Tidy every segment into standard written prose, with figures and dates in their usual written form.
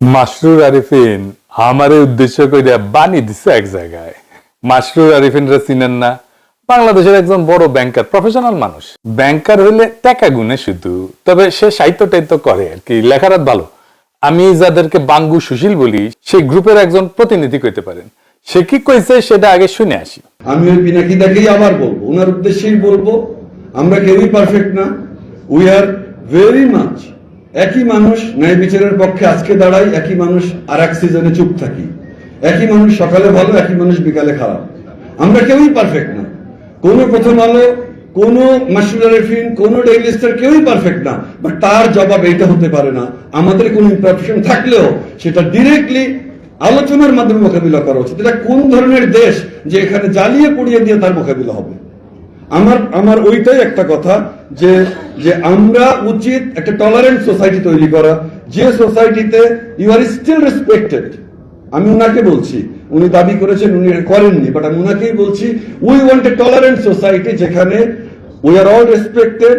মাসরুর আরিফিন আমারে উদ্দেশ্য করে বানি দিছে এক জায়গায়। মাসরুর আরিফিনরা চিনেন না? বাংলাদেশের একজন বড় ব্যাংকার, প্রফেশনাল মানুষ। ব্যাংকার হইলে টাকা গুনে শুধু, তবে সে সাহিত্য টাইত্য করে আর কি, লেখারাত ভালো। আমি যাদেরকে বাঙ্গু সুশীল বলি, সেই গ্রুপের একজন প্রতিনিধি কইতে পারেন। সে কি কইছে সেটা আগে শুনে আসি। আমি ওই পিনাকিদাকেই আবার বলবো, ওনার উদ্দেশ্যেই বলবো, আমরা কেউই পারফেক্ট না। উই আর ভেরি মাচ একই মানুষ, ন্যায় বিচারের পক্ষে আজকে দাঁড়াই, একই মানুষ আর এক সিজনে চুপ থাকি, একই মানুষ সকালে ভালো, একই মানুষ বিকালে খারাপ। আমরা কেউই পারফেক্ট না। কোনো প্রথম আলো, কোনো মাসরুর আরিফিন, কোনো ডেইলি স্টার কেউই পারফেক্ট না। বাট তার জবাব এইটা হতে পারে না, আমাদের কোনো ইমপারফেকশন থাকলেও সেটা ডিরেক্টলি আলোচনার মাধ্যমে মোকাবিলা করা উচিত। এটা কোন ধরনের দেশ যে এখানে জ্বালিয়ে পুড়িয়ে দিয়ে তার মোকাবিলা হবে? আমার ওইটাই একটা কথা, যে যে আমরা উচিত একটা টলারেন্ট সোসাইটি তৈরি করা, যে সোসাইটিতে ইউ আর স্টিল রেসপেক্টেড। আমি উনাকে বলছি, উনি দাবি করেছেন, উনি করেননি, বাট আমি উনাকেই বলছি, we want a tolerant society যেখানে we are all respected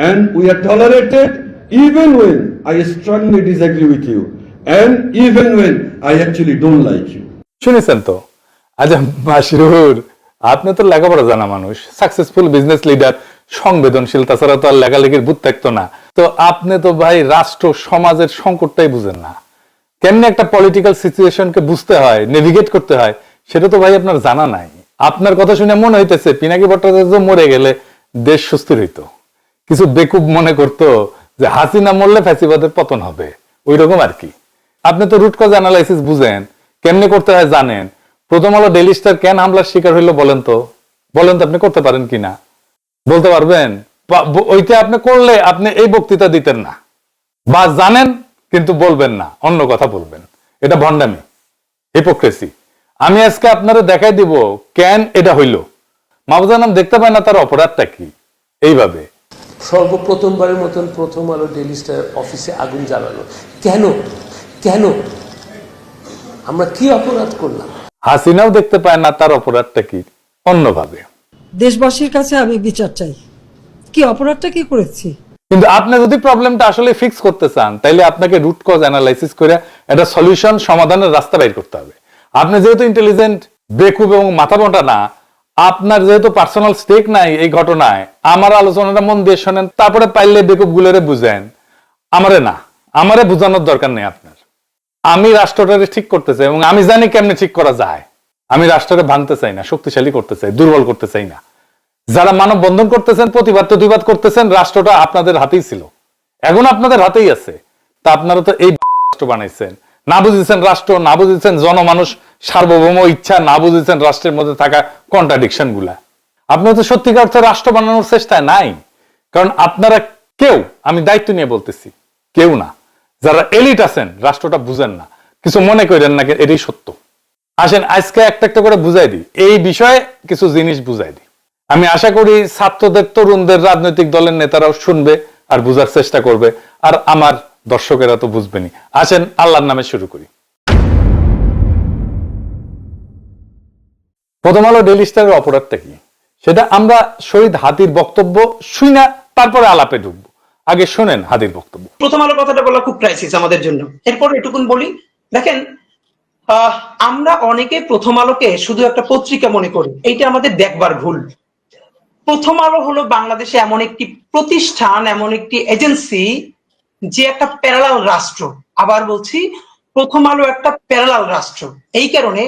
and we are tolerated even when I strongly disagree with you and even when I actually don't like you. শুনেছেন তো? আচ্ছা মাসরুর, আপনি তো লেখাপড়া জানা মানুষ, সাকসেসফুল বিজনেস লিডার, সংবেদনশীল, তাছাড়া তো আর লেখালেখির বুদ্ধ থাকতো না। তো আপনি তো ভাই রাষ্ট্র সমাজের সংকটটাই বুঝেন না। কেমনে একটা পলিটিক্যাল সিচুয়েশনকে বুঝতে হয়, নেভিগেট করতে হয়, সেটা তো ভাই আপনার জানা নাই। আপনার কথা শুনে মনে হইতেছে পিনাকি ভট্টাচার্য মরে গেলে দেশ সুস্থির হইতো। কিছু বেকুব মনে করতো যে হাসিনা মরলে ফ্যাসিবাদের পতন হবে, ওই রকম আর কি। আপনি তো রুট কজ অ্যানালাইসিস বুঝেন, কেমনে করতে হয় জানেন। প্রথম আলো ডেইলি স্টার কেন হামলার শিকার হইলো বলেন তো? আপনি করতে পারেন কিনা বলতে পারবেন? ওইটা আপনি করলে আপনি এই বক্তৃতা দিতেন না, বা জানেন কিন্তু বলবেন না, অন্য কথা বলবেন। এটা ভণ্ডামি, হিপোক্রেসি। আমি আজকে আপনারা দেখাই দিব কেন এটা হইল। মাহবুজা নাম দেখতে পায় না, তার অপরাধটা কি? এইভাবে সর্বপ্রথমবারের মতন প্রথম আলো ডেইলি স্টার অফিসে আগুন জ্বালালো কেন? কেন? আমরা কি অপরাধ করলাম? হাসিনাও দেখতে পায় না, তার অপরাধটা কি? অন্যভাবে দেশবাসীর কাছে আমি বিচার চাই, কি অপরাধটা কি করেছি। কিন্তু আপনি যদি প্রবলেমটা আসলে ফিক্স করতে চান, তাইলে আপনাকে রুট কজ অ্যানালাইসিস করে একটা সলিউশন, সমাধানের রাস্তা বের করতে হবে। আপনি যেহেতু ইন্টেলিজেন্ট, বেকুব এবং মাথা মোটা না, আপনার যেহেতু পার্সোনাল স্টেক নাই এই ঘটনায়, আমার আলোচনাটা মন দিয়ে শোনেন, তারপরে পাইলে বেকুব গুলোরে বুঝেন। আমারে বুঝানোর দরকার নেই আপনার। আমি রাষ্ট্রটাকে ঠিক করতে চাই এবং আমি জানি কেমনে ঠিক করা যায়। আমি রাষ্ট্রকে ভাঙতে চাই না, শক্তিশালী করতে চাই, দুর্বল করতে চাই না। যারা মানব বন্ধন করতেছেন, প্রতিবাদ করতেছেন, রাষ্ট্রটা আপনাদের হাতেই ছিল, এখন আপনাদের হাতেই আছে। তা আপনারা তো এই রাষ্ট্র বানাইছেন, না বুঝেছেন রাষ্ট্র, না বুঝেছেন জনমানুষ সার্বভৌম ইচ্ছা, না বুঝেছেন রাষ্ট্রের মধ্যে থাকা কন্ট্রাডিকশন গুলা। আপনারা তো সত্যিকার অর্থে রাষ্ট্র বানানোর চেষ্টায় নাই। কারণ আপনারা কেউ, আমি দায়িত্ব নিয়ে বলতেছি, কেউ না, যারা এলিট আছেন রাষ্ট্রটা বুঝেন না। কিছু মনে করেন না, এটাই সত্য। আসেন আজকে একটা একটা করে বুঝাই দিই, এই বিষয়ে কিছু জিনিস বুঝাই দিই। আমি আশা করি ছাত্রদের, তরুণদের, রাজনৈতিক দলের নেতারাও শুনবে আর বুঝার চেষ্টা করবে, আর আমার দর্শকেরা তো বুঝবেনি। আসেন আল্লাহর নামে শুরু করি। প্রথম আলো ডেইলি স্টারের অপরাধটা কি সেটা আমরা শহীদ হাদির বক্তব্য শুই না, তারপরে আলাপে ঢুকবো। আগে শোনেন হাদির বক্তব্য। প্রথম আলো কথাটা বলা খুব ক্রাইসিস আমাদের জন্য। এরপর এটুকুন বলি, দেখেন আমরা অনেকে প্রথম আলোকে শুধু একটা পত্রিকা মনে করি, এইটা আমাদের দেখবার ভুল। প্রথম আলো হলো বাংলাদেশে এমন একটি প্রতিষ্ঠান, এমন একটি এজেন্সি, যে একটা প্যারালাল রাষ্ট্র। আবার বলছি, প্রথম আলো একটা প্যারালাল রাষ্ট্র। এই কারণে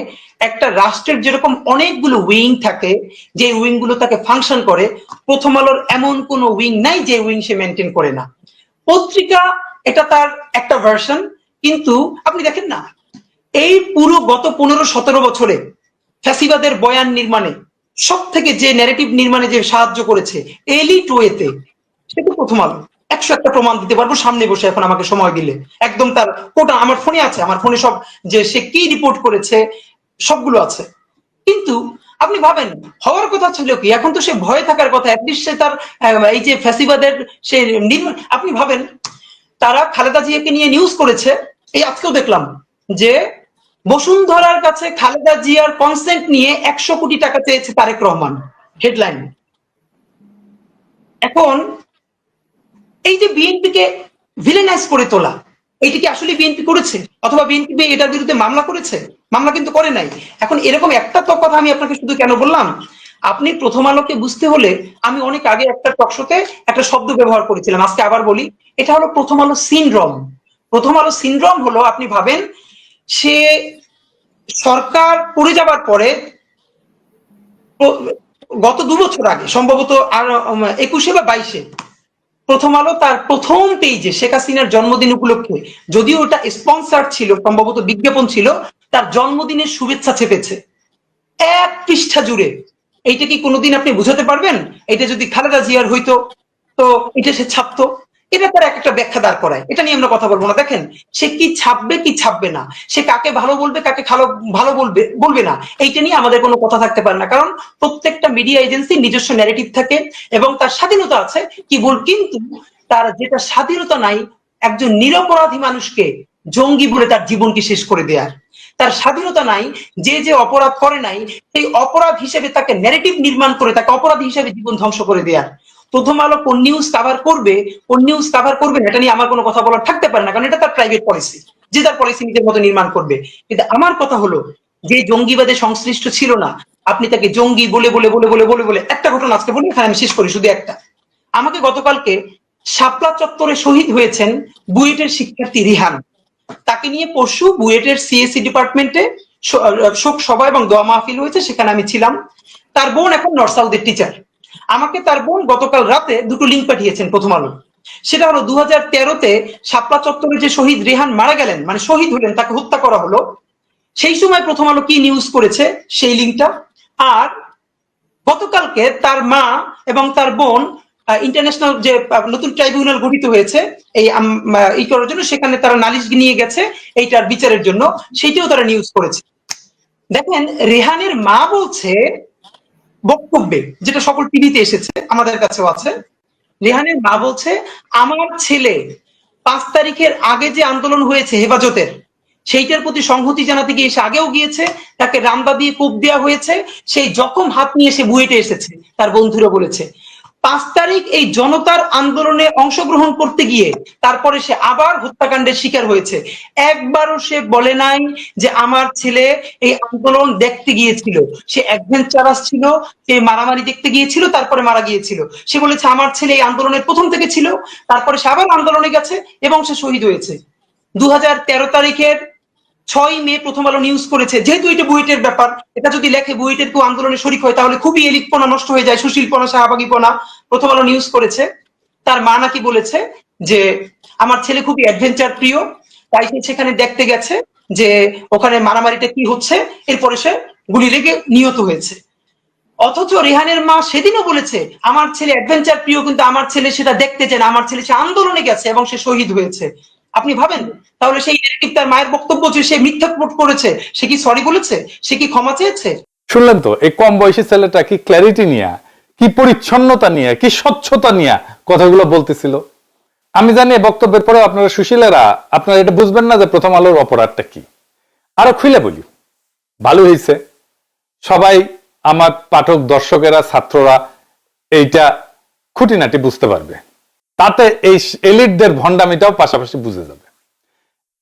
একটা রাষ্ট্রের যেরকম অনেকগুলো উইং থাকে, যে উইং গুলো তাকে ফাংশন করে, প্রথম আলোর এমন কোনো উইং নাই যে উইং সে মেনটেন করে না। পত্রিকা এটা তার একটা ভার্সন, কিন্তু আপনি দেখেন না, এই পুরো গত 15-17 বছরে ফ্যাসিবাদের বয়ান নির্মাণে সব থেকে যে ন্যারেটিভ নির্মাণে যে সাহায্য করেছে এলিট ওয়েতে, সেটা প্রথম আলো। 101টা প্রমাণ দিতে পারবো সামনে বসে, এখন আমাকে সময় দিলে একদম তার কোটা আমার ফোনে আছে, আমার ফোনে সব, যে সে কি রিপোর্ট করেছে সবগুলো আছে। কিন্তু আপনি ভাবেন, হওয়ার কথা ছিল কি, এখন তো সে ভয়ে থাকার কথা, অ্যাটলিস্ট সে তার এই যে ফ্যাসিবাদের সে নির্মাণ। আপনি ভাবেন, তারা খালেদা জিয়াকে নিয়ে নিউজ করেছে, এই আজকেও দেখলাম যে বসুন্ধরার কাছে খালেদা জিয়ার কনসেন্ট নিয়ে 100 কোটি টাকা চেয়েছে তারেক রহমান, হেডলাইন। এখন এই যে বিএনপিকে ভিলেনাইজ করে তোলা, এইটা কি আসলে বিএনপি করেছে, অথবা বিএনপি এটার বিরুদ্ধে মামলা করেছে? মামলা কিন্তু করে নাই। এখন এরকম একটা তো কথা আমি আপনাকে শুধু কেন বললাম, আপনি প্রথম আলোকে বুঝতে হলে আমি অনেক আগে একটা টকশোতে একটা শব্দ ব্যবহার করেছিলাম, আজকে আবার বলি, এটা হলো প্রথম আলো সিনড্রোম। প্রথম আলো সিনড্রোম হলো, আপনি ভাবেন সে সরকার পড়ে যাবার পরে গত 2 বছর আগে সম্ভবত আর 21 বা 22-এ প্রথম আলো তার প্রথম পেজে শেখ হাসিনার জন্মদিন উপলক্ষে, যদিও ওটা স্পন্সর ছিল, সম্ভবত বিজ্ঞাপন ছিল, তার জন্মদিনের শুভেচ্ছা চেপেছে 1 পৃষ্ঠা জুড়ে। এইটা কি কোনোদিন আপনি বুঝাতে পারবেন এটা যদি খালেদা জিয়ার হইতো তো এটা সে ছাপতো? এটা তার একটা ব্যাখ্যা দাঁড় করায়, এটা নিয়ে আমরা কথা বলবো না। দেখেন সে কি ছাপবে কি ছাপবে না, সে কাকে ভালো বলবে কাকে ভালো বলবে বলবে না, এইটা নিয়ে আমাদের কোনো কথা থাকতে পারে না, কারণ প্রত্যেকটা মিডিয়া এজেন্সি নিজস্ব ন্যারেটিভ থাকে এবং তার স্বাধীনতা আছে কি বল। কিন্তু তার যেটা স্বাধীনতা নাই, একজন নিরপরাধী মানুষকে জঙ্গি বলে তার জীবনকে শেষ করে দেয়ার। তার স্বাধীনতা নাই যে যে অপরাধ করে নাই সেই অপরাধ হিসেবে তাকে ন্যারেটিভ নির্মাণ করে তাকে অপরাধী হিসেবে জীবন ধ্বংস করে দেয়ার। প্রথম আলো কোন নিউজ কভার করবে কোন নিউজ কভার করবে এটা নিয়ে আমার কোনো কথা বলার থাকতে পারে না, কারণ এটা তার প্রাইভেট পলিসি, যে তার পলিসি নিজের মতো নির্মাণ করবে। কিন্তু আমার কথা হলো, যে জঙ্গিবাদে সংশ্লিষ্ট ছিল না, আপনি তাকে জঙ্গি বলে বলে বলে বলে বলে বলে একটা ঘটনা আজকে বলি, এখানে আমি শেষ করি শুধু একটা। আমাকে গতকালকে শাপলা চত্বরে শহীদ হয়েছেন বুয়েটের শিক্ষার্থী রিহান, তাকে নিয়ে পরশু বুয়েটের সিএসসি ডিপার্টমেন্টে শোক সভা এবং দোয়া মাহফিল হয়েছে, সেখানে আমি ছিলাম। তার বোন এখন নর্থ সাউথের টিচার। আমাকে তার বোন গতকাল রাতে 2টো লিঙ্ক পাঠিয়েছেন প্রথম আলো। সেটা হলো 2013-তে শাপলা চত্বরে যে শহীদ রেহান মারা গেলেন, মানে শহীদ হলেন, তাকে হত্যা করা হলো, সেই সময় প্রথম আলো কি নিউজ করেছে সেই লিঙ্কটা। আর গতকালকে তার মা এবং তার বোন ইন্টারন্যাশনাল যে নতুন ট্রাইব্যুনাল গঠিত হয়েছে এই করার জন্য, সেখানে তারা নালিশ নিয়ে গেছে এইটার বিচারের জন্য, সেইটাও তারা নিউজ করেছে। দেখেন রেহানের মা বলছে বক্তব্যে, যেটা সকল টিভিতে এসেছে, আমাদের কাছেও আছে, রেহানের মা বলছে আমার ছেলে 5 তারিখের আগে যে আন্দোলন হয়েছে হেফাজতের, সেইটার প্রতি সংহতি জানাতে গিয়ে সে আগেও গিয়েছে, তাকে রামদা দিয়ে কোপ দেওয়া হয়েছে, সেই জখম হাত নিয়ে সে বুয়েটে এসেছে। তার বন্ধুরা বলেছে 5 তারিখ এই জনতার আন্দোলনে অংশগ্রহণ করতে গিয়ে তারপরে সে আবার হত্যাকাণ্ডের শিকার হয়েছে। একবারও সে বলে নাই যে আমার ছেলে এই আন্দোলন দেখতে গিয়েছিল, সে অ্যাডভেঞ্চারাস ছিল, সে মারামারি দেখতে গিয়েছিল, তারপরে মারা গিয়েছিল। সে বলেছে আমার ছেলে এই আন্দোলনের প্রথম থেকে ছিল, তারপরে সে আবার আন্দোলনে গেছে এবং সে শহীদ হয়েছে। 2013 তারিখের 6 মে প্রথম আলো নিউজ করেছে, যেহেতু এটা বুয়েটের ব্যাপার, এটা যদি লেখে বুয়েটের কেউ আন্দোলনে শরিক হয় তাহলে খুবই এলিটপনা নষ্ট হয়ে যায়, সুশীলপনা শাহবাগীপনা। প্রথম আলো নিউজ করেছে তার মা নাকি বলেছে যে আমার ছেলে খুবই অ্যাডভেঞ্চার প্রিয়, তাই সে সেখানে দেখতে গেছে যে ওখানে মারামারিটা কি হচ্ছে, এরপরে সে গুলি লেগে নিহত হয়েছে। অথচ রেহানের মা সেদিনও বলেছে আমার ছেলে অ্যাডভেঞ্চার প্রিয়, কিন্তু আমার ছেলে সেটা দেখতে চায় না, আমার ছেলে সে আন্দোলনে গেছে এবং সে শহীদ হয়েছে। আপনি ভাবেন তাহলে সেই তার মায়ের বক্তব্য যে সে মিথ্যা করেছে, সে কি সরি বলেছে, সে কি ক্ষমা চেয়েছে? শুনলেন তো, এই কম বয়সী ছেলেটা কি ক্ল্যারিটি নিয়ে, কি পরিচ্ছন্নতা নিয়ে, কি স্বচ্ছতা নিয়ে কথাগুলো বলতেছিল। আমি জানি বক্তব্যের পরে আপনারা সুশীলেরা আপনারা এটা বুঝবেন না যে প্রথম আলোর অপরাধটা কি। আরো খুলে বলি, ভালো হয়েছে সবাই আমার পাঠক দর্শকেরা ছাত্ররা এইটা খুঁটিনাটি বুঝতে পারবে, তাতে এই এলিটদের ভণ্ডামিটাও পাশাপাশি বুঝে যাবে।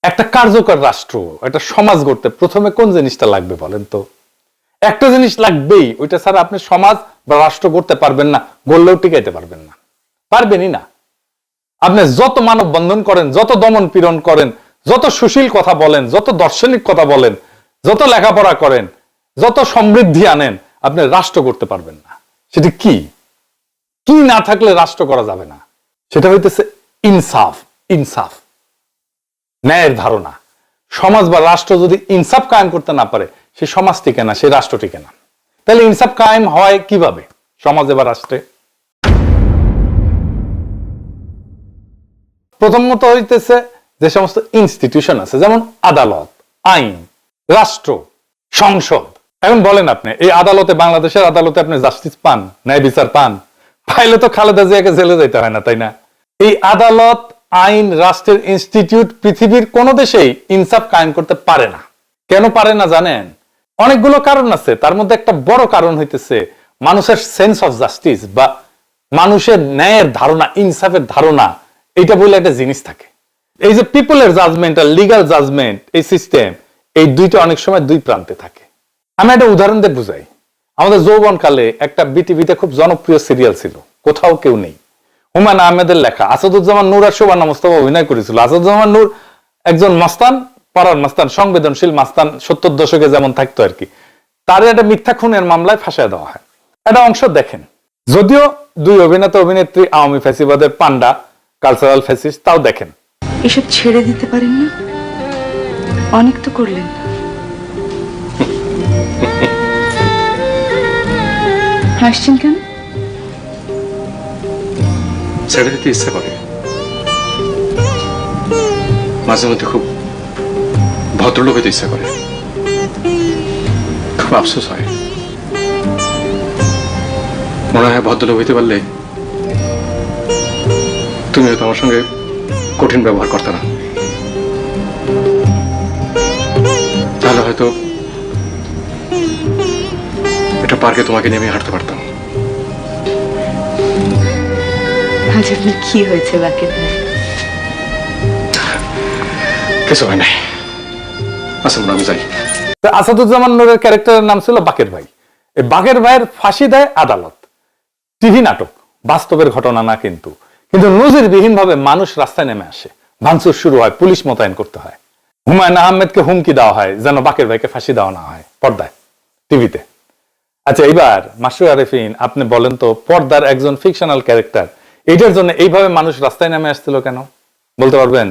একটা কার্যকর রাষ্ট্র, একটা সমাজ গড়তে প্রথমে কোন জিনিসটা লাগবে বলেন তো? একটা জিনিস লাগবেই, ওইটা ছাড়া আপনি সমাজ বা রাষ্ট্র গড়তে পারবেন না, গড়লেও টিকাইতে পারবেন না, পারবেনই না। আপনি যত মানব বন্ধন করেন, যত দমন পীড়ন করেন, যত সুশীল কথা বলেন, যত দার্শনিক কথা বলেন, যত লেখাপড়া করেন, যত সমৃদ্ধি আনেন, আপনি রাষ্ট্র করতে পারবেন না। সেটা কি কি না থাকলে রাষ্ট্র করা যাবে না, সেটা হইতেছে ইনসাফ। ইনসাফ, ন্যায়ের ধারণা। সমাজ বা রাষ্ট্র যদি ইনসাফ কায়েম করতে না পারে, সে সমাজ টিকে না, সে রাষ্ট্র টিকে না। তাহলে ইনসাফ কায়েম হয় কিভাবে সমাজে বা রাষ্ট্রে? প্রথমত হইতেছে যে সমস্ত ইনস্টিটিউশন আছে, যেমন আদালত, আইন, রাষ্ট্র, সংসদ। এখন বলেন আপনি এই আদালতে, বাংলাদেশের আদালতে আপনি জাস্টিস পান, ন্যায় বিচার পান? পাইলে তো খালেদা জিয়াকে জেলে যেতে হয় না, তাই না? এই আদালত, আইন, রাষ্ট্রের ইনস্টিটিউট পৃথিবীর কোন দেশেই ইনসাফ কায়েম করতে পারে না। কেন পারে না জানেন? অনেকগুলো কারণ আছে, তার মধ্যে একটা বড় কারণ হইতেছে মানুষের সেন্স অফ জাস্টিস বা মানুষের ন্যায়ের ধারণা, ইনসাফের ধারণা, এটা বলে একটা জিনিস থাকে। এই যে পিপলের জাজমেন্ট আর লিগাল জাজমেন্ট, এই সিস্টেম, এই দুইটা অনেক সময় দুই প্রান্তে থাকে। আমি একটা উদাহরণ দিয়ে বুঝাই। আমাদের যৌবনকালে একটা বিটিভিতে খুব জনপ্রিয় সিরিয়াল ছিল, কোথাও কেউ নেই। হুমায়ুন আহমেদের লেখা, আসাদুজ্জামান নূর আর শোভানা মোস্তফা অভিনয় করেছিল। আসাদুজ্জামান নূর একজন মাস্তান, পাড়ার মাস্তান, সংবেদনশীল মাস্তান, 70 দশকে যেমন থাকতো আর কি। তার একটা মিথ্যা খুনের মামলায় ফাঁসায় দেওয়া হয়। একটা অংশ দেখেন। যদিও দুই অভিনেতা অভিনেত্রী আওয়ামী ফ্যাসিবাদের পান্ডা, কালচারাল ফ্যাসিস্ট, তাও দেখেন। এসব ছেড়ে দিতে পারেন না? অনেক তো করলেন। হাসছেন কেন? ছেড়ে দিতে ইচ্ছা করে, মাঝে মধ্যে খুব ভদ্রলোক হইতে ইচ্ছা করে, খুব আফসোস হয়। মনে হয় ভদ্রলোক হইতে পারলে তুমি হয়তো আমার সঙ্গে কঠিন ব্যবহার করতে না, তাহলে হয়তো এটা পার্কে তোমাকে নিয়ে আমি হাঁটতে পারতাম। আজ আপনার কি হয়েছে বাকের ভাই? কিছু হয় নাই। আচ্ছা আমি যাই। আসাদুজ্জামান নূরের ক্যারেক্টারের নাম ছিল বাকের ভাই। এই বাকের ভাইয়ের ফাঁসি দেয় আদালত। টিভি নাটক, বাস্তবের ঘটনা না কিন্তু। কিন্তু নজিরবিহীন ভাবে মানুষ রাস্তায় নেমে আসে, ভাঙচুর শুরু হয়, পুলিশ মোতায়েন করতে হয়। হুমায়ুন আহমেদকে হুমকি দেওয়া হয় যেন বাকের ভাইকে ফাঁসি দেওয়া না হয়, পর্দায়, টিভিতে। আচ্ছা, এবার মাসরুর আরেফিন, আপনি বলেন তো, পর্দার একজন ফিকশনাল ক্যারেক্টার, এইটার জন্য এইভাবে মানুষ রাস্তায় নেমে আসছিল কেন? বলতে পারবেন?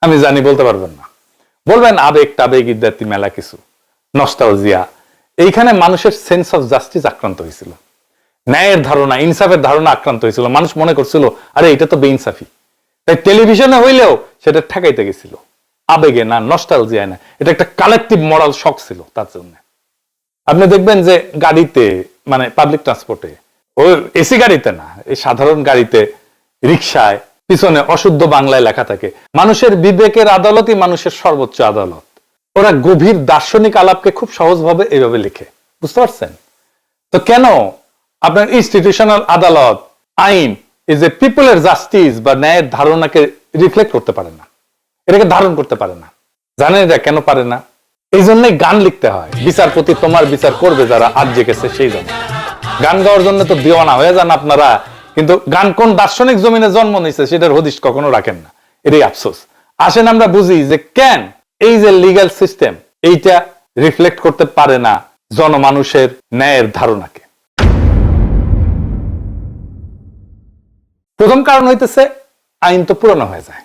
আমি জানি বলতে পারবেন না। বলবেন আবেগ টাবেগ ইত্যাদি মেলা কিছু, নস্টালজিয়া। এইখানে মানুষের সেন্স অফ জাস্টিস আক্রান্ত হয়েছিল, ন্যায়ের ধারণা, ইনসাফের ধারণা আক্রান্ত হয়েছিল। মানুষ মনে করছিল আরে এটা তো বেইনসাফি, তাই টেলিভিশনে হইলেও সেটা ঠেকাইতে গেছিল। আবেগে না, নস্টালজিয়ায় না, এটা একটা কালেকটিভ মরাল শক ছিল তার জন্য। আপনি দেখবেন যে গাড়িতে, মানে পাবলিক ট্রান্সপোর্টে, ও এসি গাড়িতে না, এই সাধারণ গাড়িতে, রিক্সায় পিছনে অশুদ্ধ বাংলায় লেখা থাকে, মানুষের বিবেকের আদালতই মানুষের সর্বোচ্চ আদালত। ওরা গভীর দার্শনিক আলাপকে খুব সহজভাবে এইভাবে লিখে, বুঝতে পারছেন? তো কেন আপনার ইনস্টিটিউশনাল আদালত, আইন, এই যে পিপলের জাস্টিস বা ন্যায়ের ধারণাকে রিফ্লেক্ট করতে পারে না, এটাকে ধারণ করতে পারে না? জানেন এটা কেন পারে না? এই জন্যই গান লিখতে হয়, বিচারপতি তোমার বিচার করবে যারা আজ জেগেছে সেই জন্য। গান গাওয়ার জন্য তো দিওয়ানা হয়ে যান আপনারা, কিন্তু গান কোন দার্শনিক জমিনে জন্ম নিয়েছে সেটার হদিশ কখনো রাখেন না। এটাই আফসোস। আসেন আমরা বুঝি যে কেন এই যে লিগ্যাল সিস্টেম, এইটা রিফ্লেক্ট করতে পারে না জনমানুষের ন্যায়ের ধারণাকে। প্রথম কারণ হইতেছে আইন তো পুরনো হয়ে যায়,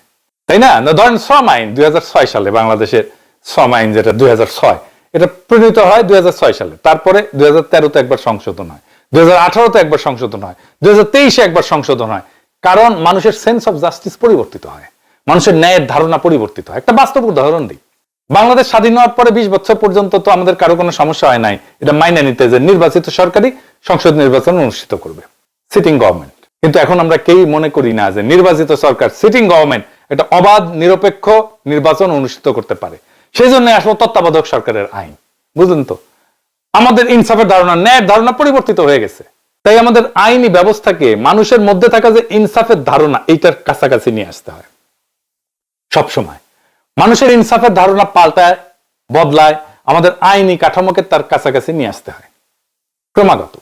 তাই না? ধরেন শ্রম আইন 2006 সালে, বাংলাদেশের শ্রম আইন যেটা 2006, এটা প্রণীত হয় 2006 সালে। তারপরে 2013-তে একবার সংশোধন হয়, 2018-তে একবার সংশোধন হয়, 2023-এ একবার সংশোধন হয়। কারণ মানুষের সেন্স অফ জাস্টিস পরিবর্তিত হয়, মানুষের ন্যায়ের ধারণা পরিবর্তিত হয়। একটা বাস্তব উদাহরণ দিই। বাংলাদেশ স্বাধীন হওয়ার পরে 20 বছর পর্যন্ত তো আমাদের কারো কোনো সমস্যা হয় নাই এটা মাইনে নিতে যে নির্বাচিত সরকারি সংসদ নির্বাচন অনুষ্ঠিত করবে, সিটিং গভর্নমেন্ট। কিন্তু এখন আমরা কেউই মনে করি না যে নির্বাচিত সরকার, সিটিং গভর্নমেন্ট, এটা অবাধ নিরপেক্ষ নির্বাচন অনুষ্ঠিত করতে পারে। সেই জন্য আসলে তত্ত্বাবধায়ক সরকারের আইন, বুঝলেন তো? আমাদের ইনসাফের ধারণা, ন্যায়ের ধারণা পরিবর্তিত হয়ে গেছে। তাই আমাদের আইনি ব্যবস্থাকে মানুষের মধ্যে থাকা যে ইনসাফের ধারণা, এইটার কাছাকাছি নিয়ে আসতে হয় সব সময়। মানুষের ইনসাফের ধারণা পাল্টায়, বদলায়, আমাদের আইনি কাঠামোকে তার কাছাকাছি নিয়ে আসতে হয় ক্রমাগত।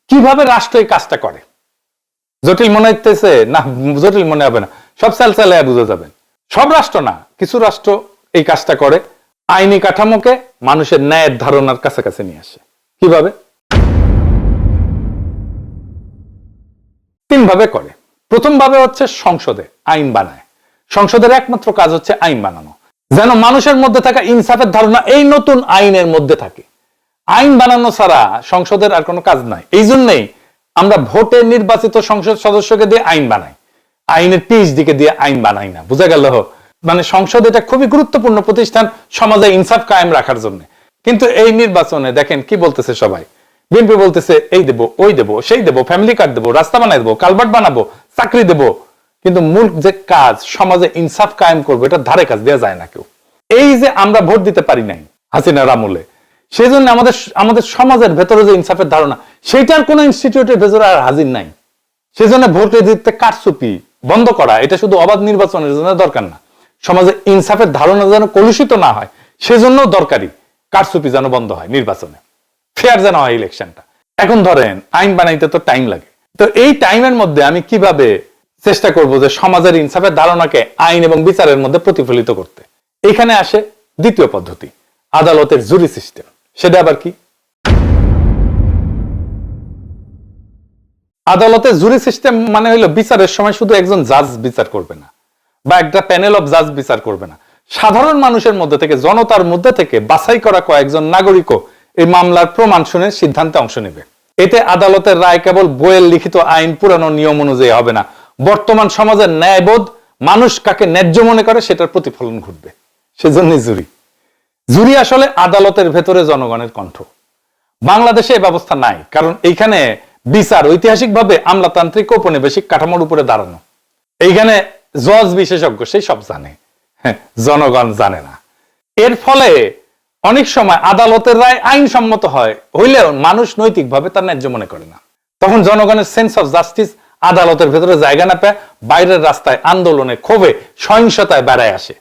কিভাবে রাষ্ট্র এই কাজটা করে জটিল মনে হইতেছে না? জটিল মনে হবে না, সব চালায় বুঝে যাবেন। সব রাষ্ট্র না, কিছু রাষ্ট্র এই কাজটা করে, আইনি কাঠামোকে মানুষের ন্যায়ের ধারণার কাছাকাছি নিয়ে আসে। কিভাবে? 3 ভাবে করে। প্রথম ভাবে হচ্ছে সংসদে আইন বানায়। সংসদের একমাত্র কাজ হচ্ছে আইন বানানো, যেন মানুষের মধ্যে থাকা ইনসাফের ধারণা এই নতুন আইনের মধ্যে থাকে। আইন বানানো ছাড়া সংসদের আর কোনো কাজ নাই। এই জন্যই আমরা ভোটে নির্বাচিত সংসদ সদস্যকে দিয়ে আইন বানাই, আইনের পিএইচডিকে দিয়ে আইন বানাই না। বুঝা গেল? মানে সংসদ এটা খুবই গুরুত্বপূর্ণ প্রতিষ্ঠান সমাজে ইনসাফ কায়েম রাখার জন্য। কিন্তু এই নির্বাচনে দেখেন কি বলতেছে সবাই। বিএনপি বলতেছে এই দেব, ওই দেব, সেই দেব, ফ্যামিলি কার্ড দেবো, রাস্তা বানাই দেবো, কালভার্ট বানাবো, চাকরি দেবো। কিন্তু মূল যে কাজ, সমাজে ইনসাফ কায়েম করবো, এটা ধারে কাজ দেওয়া যায় না কেউ। এই যে আমরা ভোট দিতে পারি নাই হাসিনার আমলে, সেই জন্য আমাদের সমাজের ভেতরে যে ইনসাফের ধারণা, সেইটার কোন ইনস্টিটিউটের ভেতরে আর হাজির নাই। সেই জন্য ভোটে দিতে কারচুপি বন্ধ করা, এটা শুধু অবাধ নির্বাচনের জন্য দরকার না, সমাজে ইনসাফের ধারণা যেন কলুষিত না হয়, সেজন্য দরকারি কারচুপি যেন বন্ধ হয়, নির্বাচনে ফেয়ার যেন হয় ইলেকশনটা। এখন ধরেন আইন বানাইতে তো টাইম লাগে, তো এই টাইমের মধ্যে আমি কিভাবে চেষ্টা করব যে সমাজের ইনসাফের ধারণাকে আইন এবং বিচারের মধ্যে প্রতিফলিত করতে? এখানে আসে দ্বিতীয় পদ্ধতি, আদালতের জুরি সিস্টেম। সেটা আবার কি? আদালতের জুরি সিস্টেম মানে হলো বিচারের সময় শুধু একজন জাজ বিচার করবে না বা একটা প্যানেল অফ জাজ বিচার করবে না, সাধারণ মানুষের মধ্যে থেকে, জনতার মধ্যে থেকে বাছাই করা কয়েকজন নাগরিকও এই মামলার প্রমাণ শুনে সিদ্ধান্তে অংশ নেবে। এতে আদালতের রায় কেবল বইয়ের লিখিত আইন পুরানো নিয়ম অনুযায়ী হবে না, বর্তমান সমাজের ন্যায়বোধ, মানুষ কাকে ন্যায্য মনে করে সেটার প্রতিফলন ঘটবে। সেজন্যই জুরি। জুরি আসলে আদালতের ভেতরে জনগণের কণ্ঠ। বাংলাদেশে এই ব্যবস্থা নাই, কারণ এইখানে বিচার ঐতিহাসিকভাবে আমলাতান্ত্রিক ঔপনিবেশিক কাঠামোর উপরে দাঁড়ানো। এইখানে জজ বিশেষজ্ঞ, সেই সব জানে, জনগণ জানে না। এর ফলে অনেক সময় আদালতের রায় আইনসম্মত হয় হইলেও মানুষ নৈতিকভাবে তার ন্যায্য মনে করে না। তখন জনগণের সেন্স অফ জাস্টিস আদালতের ভেতরে জায়গা না পায়, বাইরের রাস্তায় আন্দোলনে, ক্ষোভে, সহিংসতায় বেড়ায় আসে।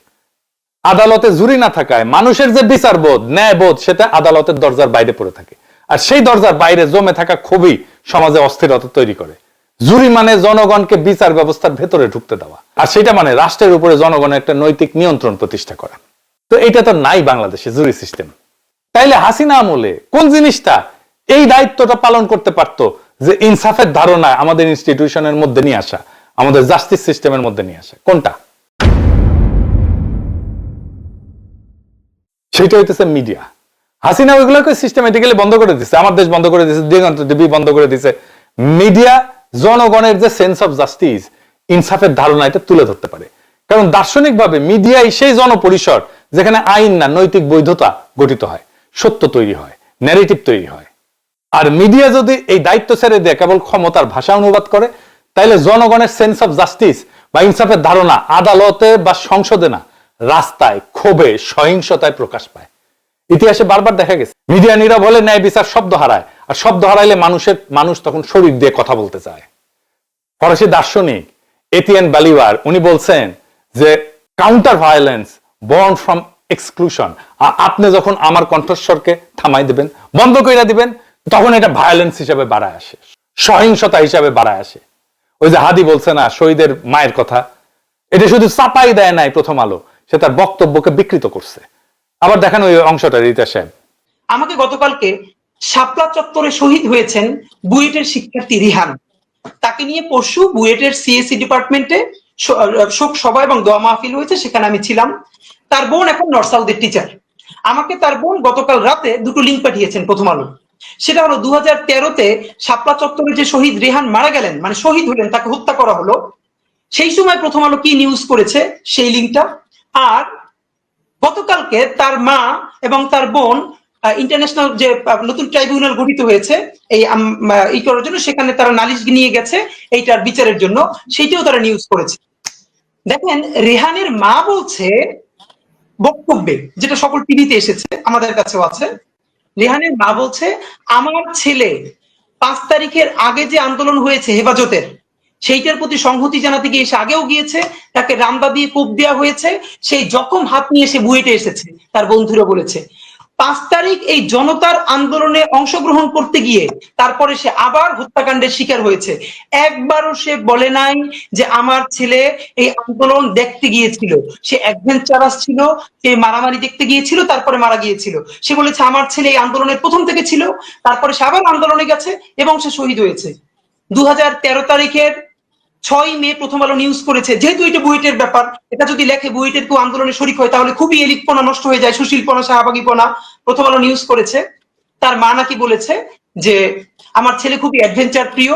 আদালতে জুরি না থাকায় মানুষের যে বিচার বোধ, ন্যায় বোধ, সেটা আদালতের দরজার বাইরে পড়ে থাকে। আর সেই দরজার বাইরে জমে থাকা ক্ষোভই সমাজে অস্থিরতা তৈরি করে। জুরি মানে জনগণকে বিচার ব্যবস্থার ভেতরে ঢুকতে দেওয়া, আর সেটা মানে রাষ্ট্রের উপরে জনগণের একটা নৈতিক নিয়ন্ত্রণ প্রতিষ্ঠা করা। তো এটা তো নাই বাংলাদেশে জুরি সিস্টেম। তাইলে হাসিনা আমলে কোন জিনিসটা এই দায়িত্বটা পালন করতে পারত, যে ইনসাফের ধারণা আমাদের ইনস্টিটিউশনের মধ্যে নিয়ে আসা, আমাদের জাস্টিস সিস্টেমের মধ্যে নিয়ে আসা? কোনটা? সেটা হইতেছে মিডিয়া। হাসিনা ওইগুলোকে সিস্টেমেটিক্যালি বন্ধ করে দিচ্ছে, আমার দেশ বন্ধ করে দিচ্ছে, দিগন্ত টিভি বন্ধ করে দিচ্ছে। মিডিয়া জনগণের যে সেন্স অফ জাস্টিস, ইনসাফের ধারণা, এটা তুলে ধরতে পারে। কারণ দার্শনিকভাবে মিডিয়াই সেই জনপরিসর যেখানে আইন না, নৈতিক বৈধতা গঠিত হয়, সত্য তৈরি হয়, ন্যারেটিভ তৈরি হয়। আর মিডিয়া যদি এই দায়িত্ব ছেড়ে দিয়ে কেবল ক্ষমতার ভাষা অনুবাদ করে, তাইলে জনগণের সেন্স অফ জাস্টিস বা ইনসাফের ধারণা আদালতে বা সংসদে না, রাস্তায়, ক্ষোভে, সহিংসতায় প্রকাশ পায়। ইতিহাসে বারবার দেখা গেছে মিডিয়া নীরব হলে ন্যায় বিচার শব্দ হারায়, আর শব্দ হারাইলে মানুষ তখন শরীর দিয়ে কথা বলতে চায়। ফরাসি দার্শনিক এটিয়েন বালিভার উনি বলছেন যে counter violence born from exclusion. আপনি যখন আমার কণ্ঠস্বরকে থামাই দিবেন, বন্ধ করে দিবেন, তখন এটা ভায়োলেন্স হিসেবে বাড়ায় আসে, সহিংসতা হিসাবে বাড়ায় আসে। ওই যে হাদি বলছে না শহীদের মায়ের কথা, এটা শুধু চাপাই দেয় নাই প্রথম আলো, সে তার বক্তব্যকে বিকৃত করছে। আবার দেখেন ওই অংশটা, রিতা সাহেব। আমাকে গতকালকে শাপলা চত্বরে শহীদ হয়েছেন বুয়েটের শিক্ষার্থী রিহান, তাকে নিয়ে পরশু বুয়েটের সিএসসি ডিপার্টমেন্টে শোক সভা এবং দোয়া মাহফিল হয়েছে, সেখানে আমি ছিলাম। তার বোন এখন নর্থ সাউথের টিচার। আমাকে তার বোন গতকাল রাতে দুটো লিঙ্ক পাঠিয়েছেন প্রথম আলো। সেটা হলো 2013-তে শাপলা চত্বরে যে শহীদ রেহান মারা গেলেন, মানে শহীদ হলেন, তাকে হত্যা করা হলো, সেই সময় প্রথম আলো কি নিউজ করেছে সেই লিঙ্কটা। আর গতকালকে তার মা এবং তার বোন ইন্টারন্যাশনাল যে নতুন ট্রাইব্যুনাল গঠিত হয়েছে এই করার জন্য, সেখানে তারা নালিশ নিয়ে গেছে এইটার বিচারের জন্য, সেইটাও তারা নিউজ করেছে। দেখেন রেহানের মা বলছে বক্তব্যে, যেটা সকল টিভিতে এসেছে, আমাদের কাছেও আছে, রেহানের মা বলছে আমার ছেলে 5 তারিখের আগে যে আন্দোলন হয়েছে হেফাজতের, সেইটার প্রতি সংহতি জানাতে গিয়ে সে আগেও গিয়েছে, তাকে রামদা দিয়ে কোপ দেওয়া হয়েছে, সেই জখম হাত নিয়ে সে বুয়েটে এসেছে। তার বন্ধুরা বলেছে 5 তারিখ এই জনতার আন্দোলনে অংশগ্রহণ করতে গিয়ে তারপরে সে আবার হত্যাকাণ্ডের শিকার হয়েছে। একবারও সে বলে নাই যে আমার ছেলে এই আন্দোলন দেখতে গিয়েছিল, সে অ্যাডভেঞ্চারাস ছিল, সে মারামারি দেখতে গিয়েছিল, তারপরে মারা গিয়েছিল। সে বলেছে আমার ছেলে এই আন্দোলনের প্রথম থেকে ছিল, তারপরে সে আবার আন্দোলনে গেছে এবং সে শহীদ হয়েছে। 2013 তারিখের 6 মে প্রথম আলো নিউজ করেছে, যেহেতু এটা বুয়েটের ব্যাপার, এটা যদি লেখে বুয়েটের কেউ আন্দোলনে শরিক হয় তাহলে খুবই এলিটপনা নষ্ট হয়ে যায়, সুশীলপনা, শাহবাগীপনা। প্রথম আলো নিউজ করেছে তার মা নাকি বলেছে যে আমার ছেলে খুবই অ্যাডভেঞ্চার প্রিয়,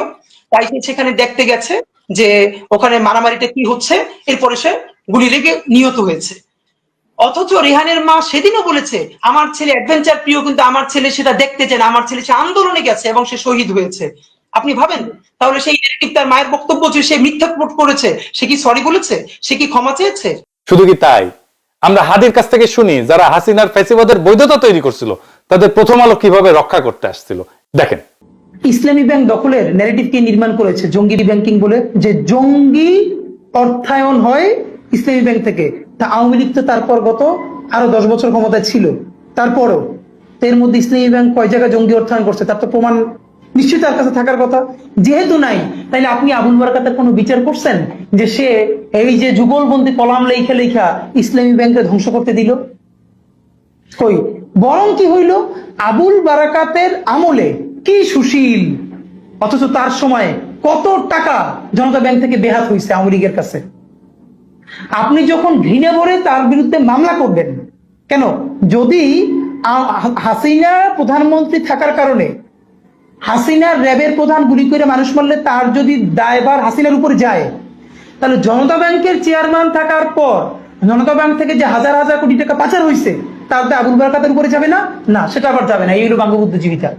তাই সে সেখানে দেখতে গেছে যে ওখানে মারামারিটা কি হচ্ছে, এরপরে সে গুলি লেগে নিহত হয়েছে। অথচ রেহানের মা সেদিনও বলেছে আমার ছেলে অ্যাডভেঞ্চার প্রিয়, কিন্তু আমার ছেলে সেটা দেখতে চায় না, আমার ছেলে সে আন্দোলনে গেছে এবং সে শহীদ হয়েছে। আপনি ভাবেন তাহলে সেই তার মায়ের বক্তব্য যে সে মিথ্যা রিপোর্ট করেছে, সে কি সরি বলেছে, সে কি ক্ষমা চেয়েছে? শুধু কি তাই, আমরা হাদির কাছ থেকে শুনি যারা হাসিনার ফ্যাসিবাদের বৈধতা তৈরি করছিল তাদের প্রথম আলো কিভাবে রক্ষা করতে আসছিল। দেখেন, ইসলামী ব্যাংক দখলের ন্যারেটিভ কে নির্মাণ করেছে জঙ্গি ব্যাংকিং বলে, যে জঙ্গি অর্থায়ন হয় ইসলামী ব্যাংক থেকে, তা আওয়ামী লীগ তো তারপর গত আরো 10 বছর ক্ষমতায় ছিল, তারপরও এর মধ্যে ইসলামী ব্যাংক কয় জায়গায় জঙ্গি অর্থায়ন করছে তার তো প্রমাণ নিশ্চয়ই তার কাছে থাকার কথা। যেহেতু নাই, তাইলে আপনি আবুল বারাকাতের কোনো বিচার করছেন যে সে এই যে যুগলবন্দি কলাম লেখা লেখা ইসলামী ব্যাংকে ধ্বংস করতে দিল? কই, বরং কি হইল, আবুল বারাকাতের আমলে কি সুশীল, অথচ তার সময়ে কত টাকা জনতা ব্যাংক থেকে বেহাত হয়েছে আওয়ামী লীগের কাছে। আপনি যখন ঘৃণা ভরে তার বিরুদ্ধে মামলা করবেন কেন? যদি হাসিনা প্রধানমন্ত্রী থাকার কারণে হাসিনার র্যাবের প্রধান গুলি করে মানুষ মারলে তার যদি দায়ভার হাসিনার উপর যায়, তাহলে জনতা ব্যাংকের চেয়ারম্যান থাকার পর জনতা ব্যাংক থেকে যে হাজার হাজার কোটি টাকা পাচার হয়েছে তার দায় আবুল বারাকাতের উপরে যাবে না? না, সেটা আবার যাবে না। এই হলো বঙ্গবুদ্ধিজীবিতা।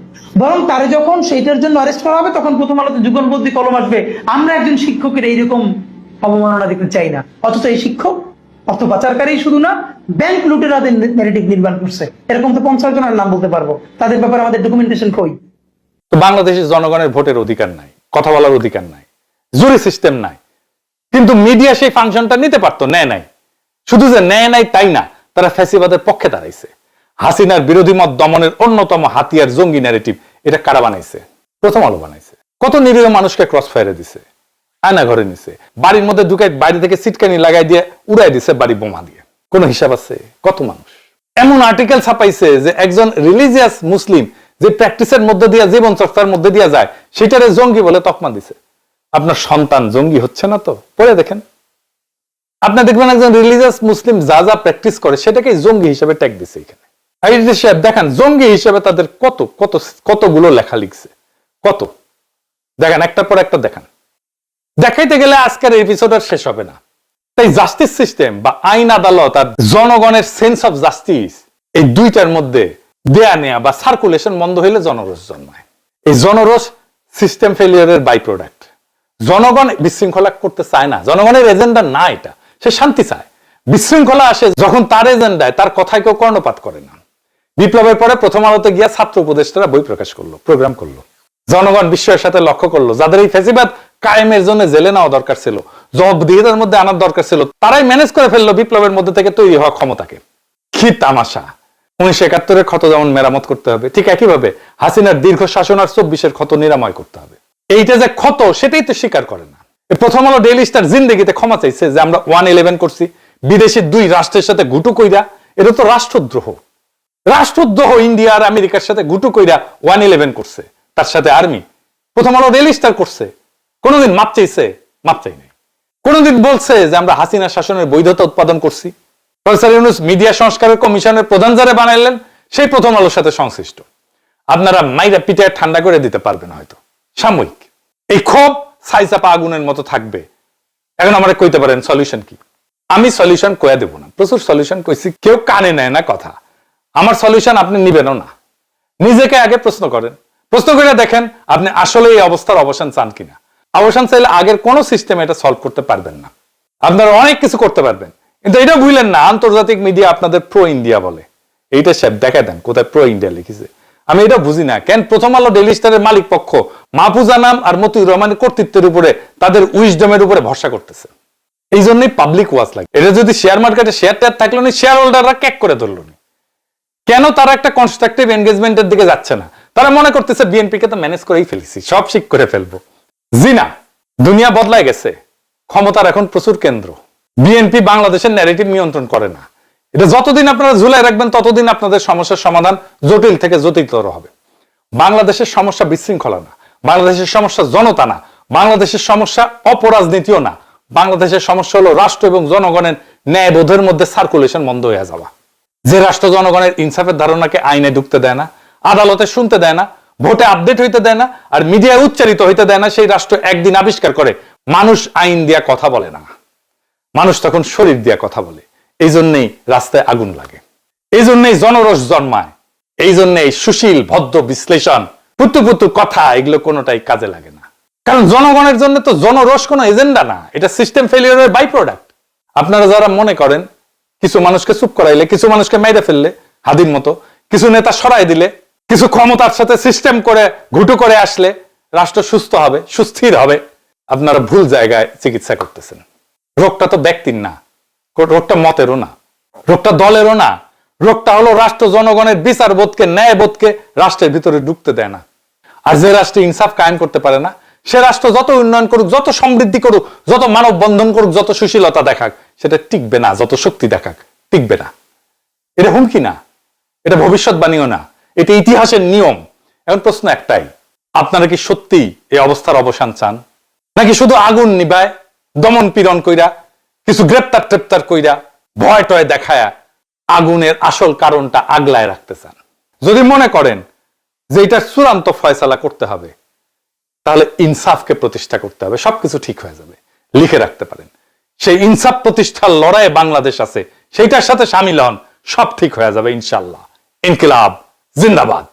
বরং তারে যখন সেইটার জন্য অ্যারেস্ট করা হবে তখন প্রথম আলোতে যুগলবন্দি কলম আসবে, আমরা একজন শিক্ষকের এইরকম অবমাননা দেখতে চাই না। অথচ এই শিক্ষক অর্থ পাচারকারী শুধু না, ব্যাংক লুটেরাদের ন্যারেটিভ নির্মাণ করছে। এরকম তো 50 জনের নাম বলতে পারবো। তাদের ব্যাপারে আমাদের ডকুমেন্টেশন কই? তো বাংলাদেশের জনগণের ভোটের অধিকার নাই, কথা বলার অধিকার নাই, জুরি সিস্টেম নাই, কিন্তু মিডিয়া সেই ফাংশনটা নিতে পারতো, নেয় নাই। শুধু যে নেয় নাই তাই না, তারা ফ্যাসিবাদের পক্ষে দাঁড়াইছে। হাসিনার বিরোধী মত দমনের অন্যতম হাতিয়ার জঙ্গি ন্যারেটিভ, এটা কারা বানাইছে? প্রথম আলো বানাইছে। কত নিরীহ মানুষকে ক্রস ফায়ারে দিছে, আয়না ঘরে নিছে, বাড়ির মধ্যে ঢুকে বাড়ি থেকে সিটকানি লাগাই দিয়ে উড়াই দিছে বাড়ি বোমা দিয়ে। কোন হিসাব আছে? কত মানুষ এমন আর্টিকেল ছাপাইছে যে একজন রিলিজিয়াস মুসলিম যে প্র্যাকটিসের মধ্যে দিয়ে, জীবন চর্চার মধ্যে দিয়ে যায়, সেটারে জঙ্গি বলে তকমা দিছে। আপনার সন্তান জঙ্গি হচ্ছে না তো? পড়ে দেখেন, আপনি দেখবেন একজন রিলিজিয়াস মুসলিম যা যা প্র্যাকটিস করে সেটাকে জঙ্গি হিসেবে ট্যাগ দিছে এখানে। সাহেব দেখেন, জঙ্গি হিসেবে তাদের কত কত কতগুলো লেখা লিখছে, কত দেখেন, একটার পর একটা দেখান। দেখাইতে গেলে আজকের এপিসোড আর শেষ হবে না। তাই জাস্টিস সিস্টেম বা আইন আদালত আর জনগণের সেন্স অফ জাস্টিস, এই দুইটার মধ্যে দেয়া নেয়া বা সার্কুলেশন বন্ধ হইলে জনরোষ জন্মায়। এই জনরোষ সিস্টেম ফেলিয়ারের বাই প্রোডাক্ট। জনগণ বিশৃঙ্খলা করতে চায় না, জনগণের এজেন্ডা না এটা, সে শান্তি চায়। বিশৃঙ্খলা আসে যখন তার এজেন্ডায়, তার কথায় কেউ কর্ণপাত করে না। বিপ্লবের পরে প্রথম আলোতে গিয়া ছাত্র উপদেষ্টারা বই প্রকাশ করলো, প্রোগ্রাম করলো, জনগণ বিস্ময়ের সাথে লক্ষ্য করলো যাদের এই ফ্যাসিবাদ কায়েমের জন্য জেলে নেওয়া দরকার ছিল, জবাবদিহিতার মধ্যে আনার দরকার ছিল, তারাই ম্যানেজ করে ফেললো বিপ্লবের মধ্যে থেকে তৈরি হওয়া ক্ষমতাকে। কি তামাশা! 1971-এর ক্ষত যেমন মেরামত করতে হবে, ঠিক একইভাবে হাসিনার দীর্ঘ শাসন আর 24-এর ক্ষত নিরাময় করতে হবে। এইটা যে ক্ষত, সেটাই তো স্বীকার করে না। প্রথম আলো ডেইলি স্টার জিন্দেগিতে ক্ষমা চাইছে যে আমরা 111 করছি, বিদেশি 2 রাষ্ট্রের সাথে গুটু কইরা। এটা তো রাষ্ট্রদ্রোহ। রাষ্ট্রদ্রোহ ইন্ডিয়া আর আমেরিকার সাথে গুটু কইরা 111 করছে, তার সাথে আর্মি। প্রথম আলো ডেইলি স্টার করছে, কোনোদিন মাপ চাইছে? মাপ চাই নাই। কোনোদিন বলছে যে আমরা হাসিনা শাসনের বৈধতা উৎপাদন করছি? প্রফেসর ইউনূস মিডিয়া সংস্কারের কমিশনের প্রধান যারা বানাইলেন, সেই প্রথম আলোর সাথে সংশ্লিষ্ট। আপনারা মাইরা পিঠে ঠান্ডা করে দিতে পারবেন হয়তো, সাময়িক। এই ক্ষোভ ছাইচাপা আগুনের মতো থাকবে। এখন আমরা কইতে পারেন সলিউশন কি? আমি সলিউশন কয়ে দেব না, প্রচুর সলিউশন কইছি, কেউ কানে নেয় না কথা। আমার সলিউশন আপনি নিবেনও না। নিজেকে আগে প্রশ্ন করেন, প্রশ্ন করে দেখেন আপনি আসলে এই অবস্থার অবসান চান কিনা। অবসান চাইলে আগের কোন সিস্টেম এটা সলভ করতে পারবেন না। আপনারা অনেক কিছু করতে পারবেন, কিন্তু এটা ভুলেন না আন্তর্জাতিক মিডিয়া আপনাদের প্রো ইন্ডিয়া বলে। এইটা সব দেখা দেন কোথায় প্রো ইন্ডিয়া লিখেছে। আমি এটা বুঝি না কেন প্রথম আলো ডেইলি স্টারের মালিক পক্ষ মাহফুজা নাম আর মতিউর রহমানের কর্তৃত্বের উপরে, তাদের উইজডমের উপরে ভরসা করতেছে। এই জন্যই পাবলিক ওয়াচ লাগে। এটা যদি শেয়ার মার্কেটে শেয়ার টেয়ার থাকলো না, শেয়ার হোল্ডাররা ক্যাক করে ধরলো না। কেন তারা একটা কনস্ট্রাকটিভ এনগেজমেন্টের দিকে যাচ্ছে না? তারা মনে করতেছে বিএনপি কে তো ম্যানেজ করেই ফেলেছি, সব ঠিক করে ফেলবো। জি না, দুনিয়া বদলায় গেছে, ক্ষমতার এখন প্রচুর কেন্দ্র। বিএনপি বাংলাদেশের ন্যারেটিভ নিয়ন্ত্রণ করে না। এটা যতদিন আপনারা ঝুলাই রাখবেন ততদিন আপনাদের সমস্যার সমাধান জটিল থেকে জটিলতর হবে। বাংলাদেশের সমস্যা বিশৃঙ্খলা না, বাংলাদেশের সমস্যা জনতা না, বাংলাদেশের সমস্যা অপরাজনীতিও না। বাংলাদেশের সমস্যা হলো রাষ্ট্র এবং জনগণের ন্যায়বোধের মধ্যে সার্কুলেশন বন্ধ হয়ে যাওয়া। যে রাষ্ট্র জনগণের ইনসাফের ধারণাকে আইনে ঢুকতে দেয় না, আদালতে শুনতে দেয় না, ভোটে আপডেট হইতে দেয় না, আর মিডিয়ায় উচ্চারিত হইতে দেয় না, সেই রাষ্ট্র একদিন আবিষ্কার করে মানুষ আইন দিয়া কথা বলে না, মানুষ তখন শরীর দিয়া কথা বলে। এই জন্যই রাস্তায় আগুন লাগে, এই জন্যই জনরোষ জন্মায়, এই জন্যই সুশীল ভদ্র বিশ্লেষণ, পুতু পুতু কথা, এগুলো কোনোটাই কাজে লাগে না। কারণ জনগণের জন্য তো জনরোষ কোনো এজেন্ডা না, এটা সিস্টেম ফেলিয়ারের বাই প্রোডাক্ট। আপনারা যারা মনে করেন কিছু মানুষকে চুপ করাইলে, কিছু মানুষকে মেরে ফেললে হাদির মতো, কিছু নেতা সরাই দিলে, কিছু ক্ষমতার সাথে সিস্টেম করে ঘুটু করে আসলে রাষ্ট্র সুস্থ হবে, সুস্থির হবে, আপনারা ভুল জায়গায় চিকিৎসা করতেছেন। রোগটা তো ব্যক্তির না, রোগটা মতেরও না, রোগটা দলেরও না, রোগটা হলো রাষ্ট্র জনগণের বিচার বোধকে, ন্যায় বোধকে রাষ্ট্রের ভিতরে ঢুকতে দেয় না। আর যে রাষ্ট্রে ইনসাফ কায়েম করতে পারে না, সে রাষ্ট্র যত উন্নয়ন করুক, যত সমৃদ্ধি করুক, যত মানব বন্ধন করুক, যত সুশীলতা দেখাক, সেটা টিকবে না। যত শক্তি দেখাক, টিকবে না। এটা হুমকি না, এটা ভবিষ্যৎবাণীও না, এটা ইতিহাসের নিয়ম। এখন প্রশ্ন একটাই, আপনারা কি সত্যি এই অবস্থার অবসান চান, নাকি শুধু আগুন নিবায় দমন পীড়ন কইরা, কিছু গ্রেপ্তার টেপ্তার কইরা, ভয় টয় দেখায়া আগুনের আসল কারণটা আগলায় রাখতে চান? যদি মনে করেন যে এটা চূড়ান্ত ফয়সালা করতে হবে, তাহলে ইনসাফকে প্রতিষ্ঠা করতে হবে, সবকিছু ঠিক হয়ে যাবে। লিখে রাখতে পারেন, সেই ইনসাফ প্রতিষ্ঠার লড়াইয়ে বাংলাদেশ আছে, সেইটার সাথে সামিল হন, সব ঠিক হয়ে যাবে ইনশাল্লাহ। ইনকিলাব জিন্দাবাদ।